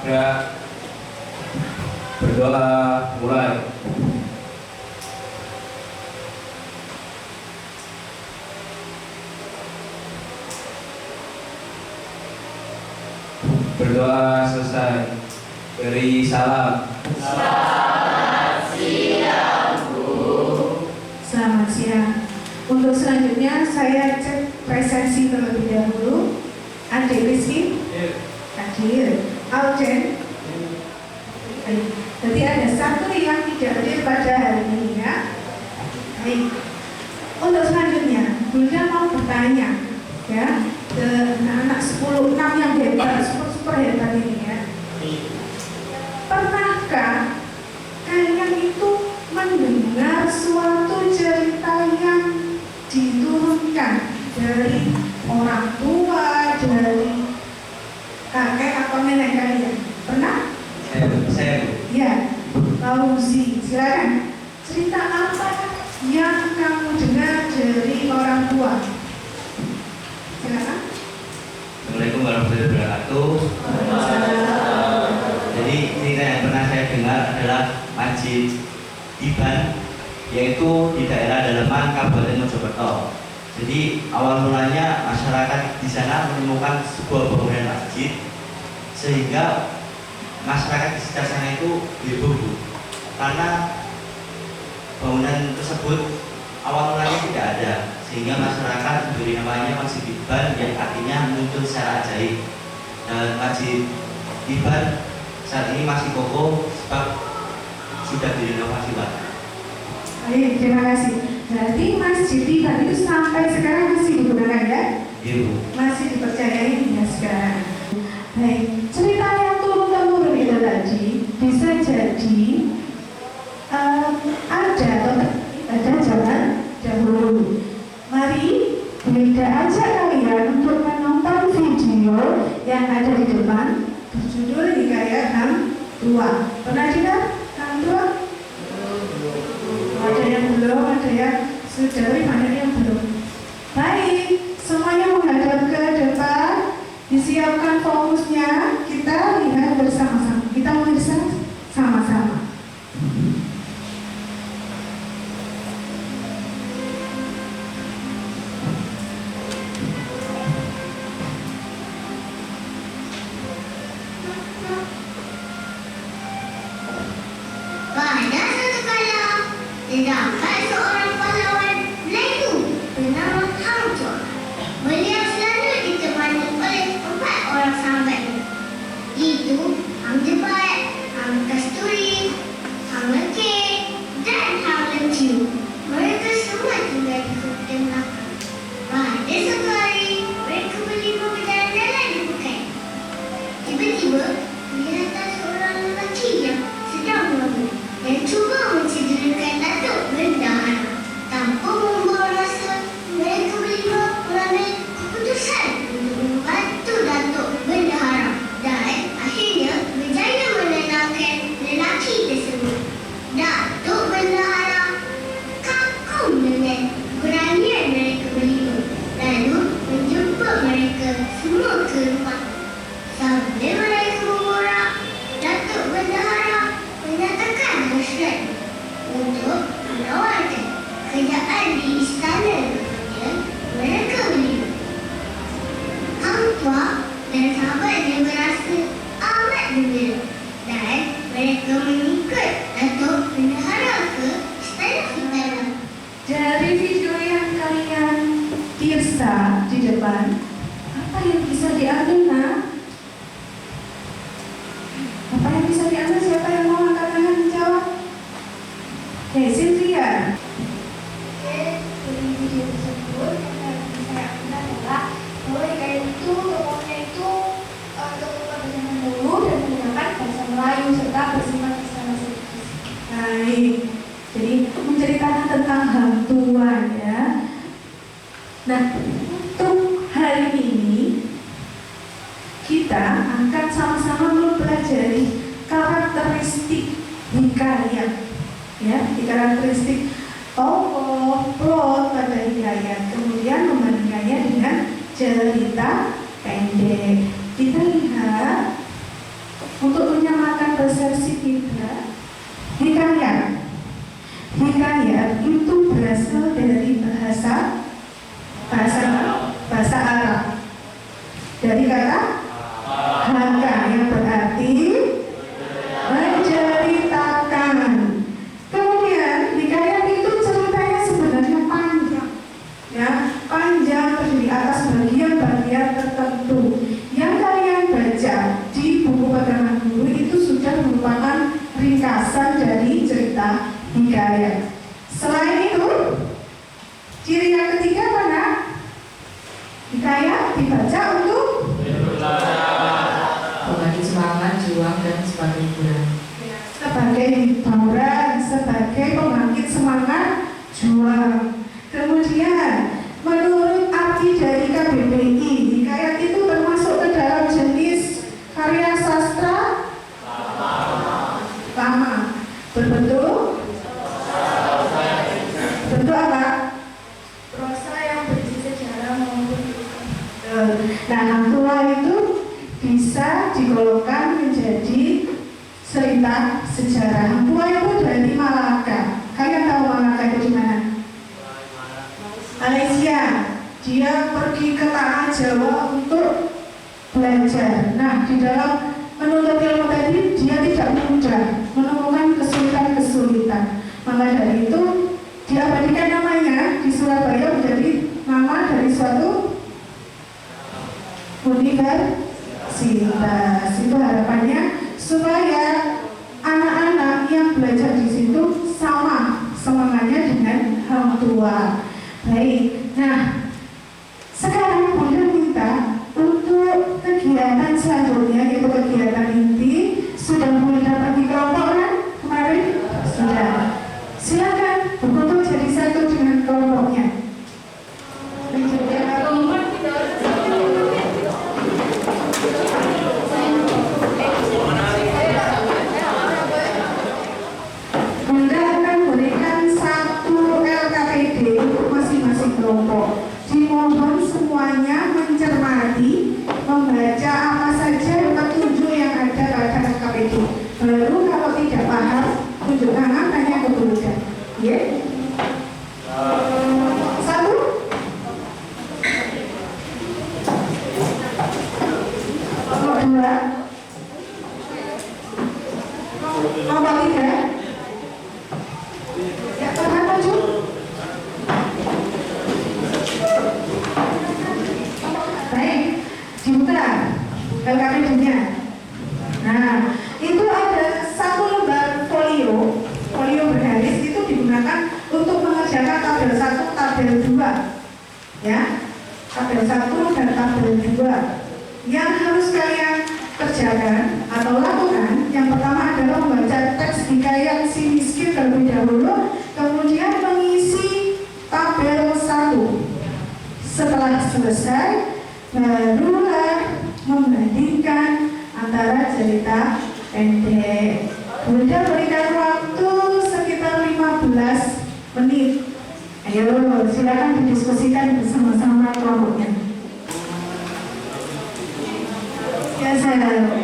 gerak. Berdoa, mulai. Berdoa selesai. Beri salam. Selamat siang, Bu. Selamat siang. Untuk selanjutnya saya cek presensi terlebih dahulu. Adik Rizky, hadir. Aljen, jadi ada satu yang tidak hadir pada hari ini ya. Baik. Untuk selanjutnya, Bunda mau bertanya ya ke anak-anak 10, 6 yang hebat, super hebat ini ya. Pernahkah kalian itu mendengar suatu cerita yang diturunkan dari orang tua, dari kakek atau nenek kalian? Pernah? Saya. Ya, Fauzi, silakan. Cerita apa yang kamu dengar dari orang tua? Silakan. Assalamualaikum warahmatullahi wabarakatuh. Jadi cerita yang pernah saya dengar adalah Masjid Iban, yaitu di daerah Daleman, Kabupaten Mojokerto. Jadi awal mulanya masyarakat di sana menemukan sebuah bangunan masjid, sehingga masyarakat di sekitar sana itu heboh karena bangunan tersebut awal mulanya tidak ada, sehingga masyarakat memberi namanya Masjid Iban, yang artinya muncul secara ajaib. Dan Masjid Iban saat ini masih kokoh sebab sudah direnovasi, Pak. Baik, terima kasih. Berarti Masjid Iban itu sampai sekarang masih digunakan ya? Iya, Bu. Masih dipercayai hingga sekarang. Baik, cerita yang turun-temurun itu tadi bisa jadi ada zaman dahulu. Mari Bunda ajak kalian untuk menonton video yang ada di depan berjudul Hikayat Hang Tua. Pernah dengar Hang Tua? Ada yang belum, ada yang sudah, banyak yang belum. Baik, semuanya menghadap ke depan. Disiapkan fokusnya, kita lihat bersama-sama. Kita memirsa sama-sama. Pada suatu kala, terdapat seorang pahlawan Melayu bernama Hang Tuah. Beliau selalu ditemani oleh 4 orang sahabatnya, iaitu Hang Jebat, Hang Kasturi, Hang Lekir, dan Hang Lenciu. Mereka semua tinggal di hutan belakang. Pada suatu hari, mereka berlima berjalan-jalan di bukit. Tiba-tiba, kelihatan seorang lelaki yang sedang mengambil dan cuba mencederakan Datuk Bendahara. Tanpa membawa masa, mereka berlima mengambil keputusan untuk membantu Datuk Bendahara dan akhirnya berjaya menenangkan lelaki tersebut. Datuk Bendahara kagum dengan keberanian mereka berlima, lalu menjemput mereka semua ke rumah. Sambil mereka memborak, Datuk Bendahara menyatakan hasrat untuk menawarkan kerjaan di istana kepada mereka berlima. Hang Tuah dan sahabatnya merasa amat gembira dan mereka mengikut Datuk Bendahara ke istana. Dari video yang kalian tirsa di depan, apa yang bisa diambil, nak? Apa yang bisa diambil? Siapa yang mau angkat tangan menjawab? Sylvia. Dari video tersebut yang saya ambil adalah bahwa hikayat itu tokohnya itu tokoh pada zaman dulu dan menggunakan bahasa Melayu serta bersifat istilah-istilah. Baik. Jadi menceritakan tentang Hang Tuah ya. Nah, untuk hari ini kita akan sama-sama mempelajari karakteristik hikayat ya, karakteristik tokoh, plot pada hikayat, kemudian membandingkannya dengan cerita pendek. Kita lihat untuk menyamakan persepsi kita, hikayat. Hikayat itu berasal dari bahasa Arab. Dari kata haka yang berarti menceritakan. Kemudian hikayat itu ceritanya sebenarnya panjang, ya, panjang terdiri atas bagian-bagian tertentu. Yang kalian baca di buku pegangan guru itu sudah merupakan ringkasan dari cerita hikayat. Selain itu, ciri yang ketiga mana? Hikayat dibaca untuk membagi semangat, juang, dan sebagai hiburan. sebagai hiburan, sebagai pembangkit semangat, juang. Kemudian, menurut arti dari KBBI, hikayat itu termasuk ke dalam jenis karya sastra lama, berbentuk apa? Prosa yang berisi sejarah maupun Nah, hang tua itu bisa digolongkan menjadi cerita sejarah. Hang tua itu dari Malaka. Kalian tahu Malaka itu di mana? Malaysia. Dia pergi ke tanah Jawa untuk belajar. Nah, di dalam menuntut ilmu tadi dia tidak mudah, menemukan kesulitan-kesulitan. Maka dari itu diabadikan namanya di Surabaya menjadi nama dari suatu universitas. Itu harapannya supaya anak-anak yang belajar di situ sama semangatnya dengan hang tua. Baik, nah sekarang Bunda minta untuk kegiatan selanjutnya, yaitu kegiatan inti. Sudah mulai dapat di kelompok kan kemarin? Sudah. Silakan berkumpul jadi satu dengan kelompoknya. Bunda akan berikan satu LKPD untuk masing-masing kelompok. Dimohon semuanya mencermati, membaca apa saja petunjuk yang ada pada LKPD. Baru kalau tidak paham, tunjuk tangan, tanya ke Bunda. Ya? Satu. Nomor dua. Nomor tiga. Ya, pernah maju. Baik, dibuka LKPD-nya. Nah, itu ada satu lembar folio berbaris, itu digunakan untuk mengerjakan tabel 1, tabel 2. Ya, tabel 1 dan tabel 2. Yang harus kalian kerjakan atau lakukan, yang pertama adalah membaca teks hikayat si miskin terlebih dahulu, kemudian mengisi tabel 1. Setelah selesai, barulah membandingkan antara cerita pendek. Bunda berikan waktu sekitar 15 menit. Ayo, silakan didiskusikan bersama-sama kelompoknya. Ya, saya.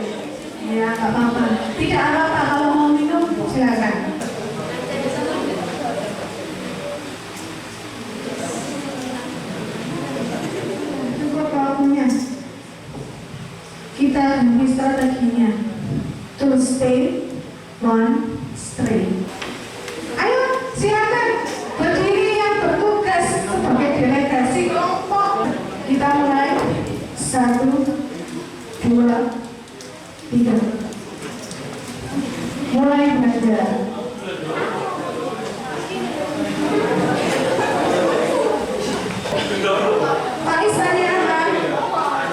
Ya, nggak apa-apa. Tidak apa-apa, kalau mau minum silakan. Cukup waktunya. Kita ganti strateginya. To stay one straight. Ayo, silakan berdiri yang bertugas sebagai delegasi kelompok. Kita mulai. 1, 2, 3. Mulai belajar. Pak Isanya apa?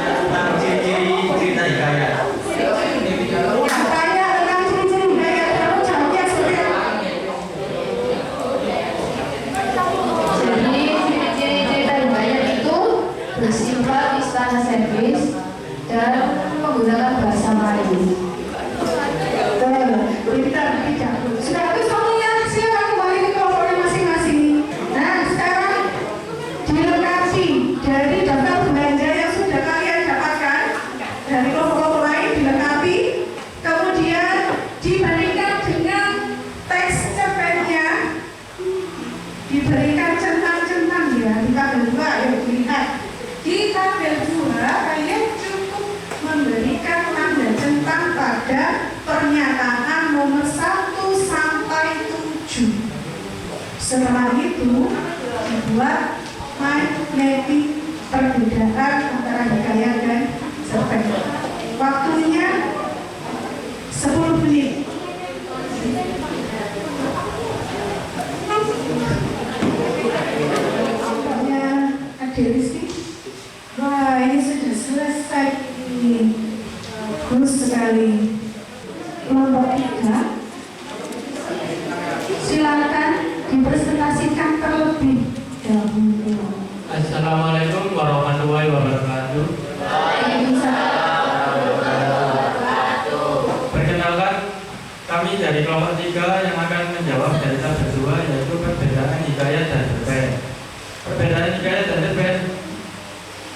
Tentang ciri-ciri cerita hikayat. Tanya tentang ciri-ciri hikayat. Kamu jawabnya seperti apa? Jadi ciri-ciri cerita hikayat itu bersifat istana servis dan menggunakan bahasa Melayu. Pintar, bijak. Sudah habis waktunya. diberikan dengan teks cerpennya, diberikan centang-centang ya di tabel 2 yang dilihat. Di tabel 2 kalian cukup memberikan tanda centang pada pernyataan nomor 1 sampai 7. Setelah itu dibuat magnetik perbedaan antara hikayat dan cerpen. Waktunya 10 menit. Adik Rizky, wah ini sudah selesai ini, bagus sekali. Kelompok 3, silakan dipresentasikan terlebih dahulu. Assalamualaikum warahmatullahi wabarakatuh. Perkenalkan, kami dari kelompok 3 yang akan menjawab dari tabel 2, yaitu perbedaan hikayat dan cerpen. Perbedaan hikayat dan cerpen.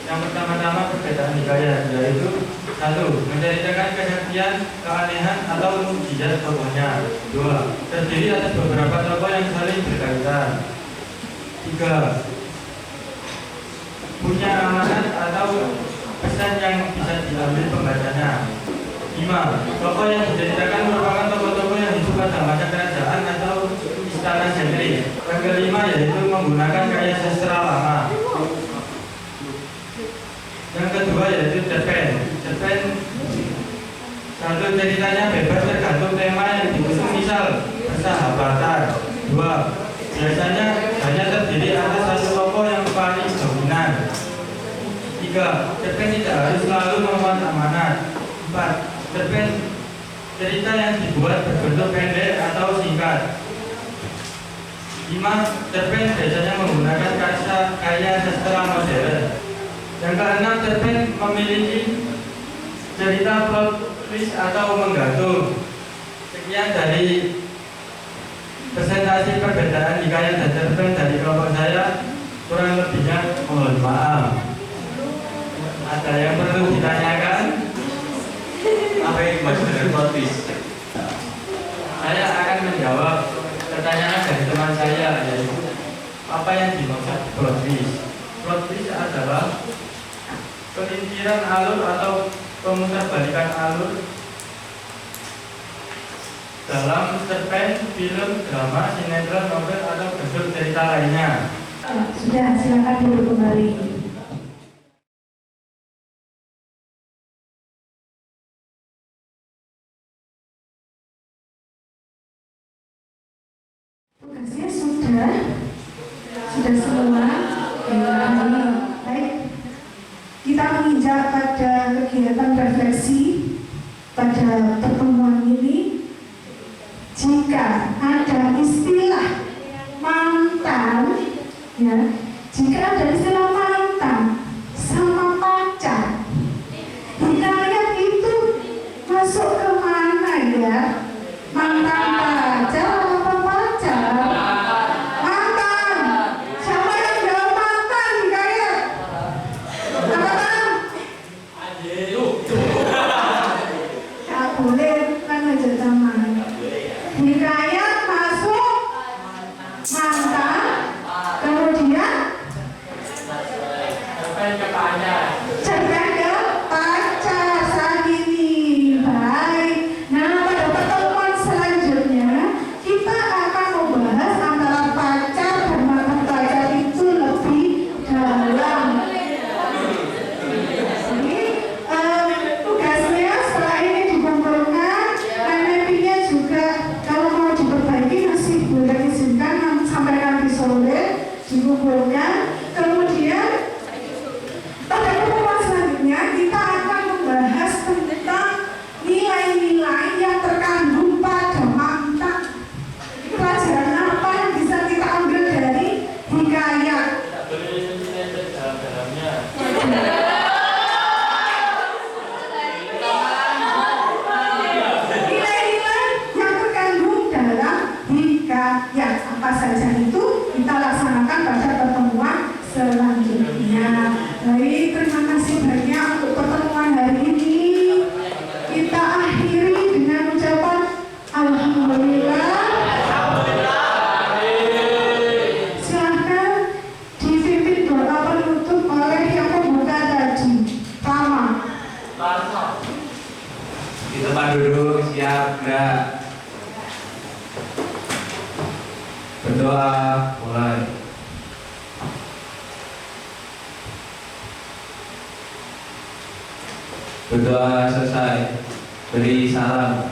Yang pertama-tama perbedaan hikayat, yaitu 1. Menceritakan kesaktian, keanehan atau mukjizat tokohnya. 2. Terdiri atas beberapa tokoh yang saling berkaitan. 3. Punya amanat atau pesan yang bisa diambil pembacanya. 5. Tokoh yang diceritakan merupakan tokoh-tokoh yang hidup pada masa kerajaan atau istana sentris. Yang kelima yaitu menggunakan karya sastra lama. Yang kedua yaitu cerpen. Cerpen 1. Ceritanya bebas tergantung tema yang diusung, misal persahabatan. 2. Biasanya hanya terdiri atas satu tokoh yang paling dominan. 3. Cerpen tidak harus selalu memuat amanat. 4. Cerpen cerita yang dibuat berbentuk pendek atau singkat. 5. Cerpen biasanya menggunakan karya sastra modern. Yang keenam, cerpen memiliki cerita plot twist atau menggantung. Sekian dari presentasi perbedaan hikayat dan cerpen dari kelompok saya. Kurang lebihnya mohon maaf. Ada yang perlu ditanyakan? Apa yang dimaksud dengan plot twist? Saya akan menjawab pertanyaan dari teman saya, yaitu apa yang dimaksud plot twist. Plot twist adalah pelintiran alur atau pemutarbalikan alur dalam cerpen, film, drama, sinetron, novel atau bentuk cerita lainnya. Sudah, silakan dulu kembali. Tugasnya sudah semua. Baik, kita menginjak pada kegiatan refleksi pada pertemuan ini. Jika ada istilah mantan, ya, jika ada istilah mantan sama pacar, hikayat itu masuk ke mana ya? Mantan pacar apa pacar? Mantan. Siapa yang jawab mantan hikayat? Apa? Tak boleh Ya. Berdoa mulai. Berdoa selesai. Beri salam.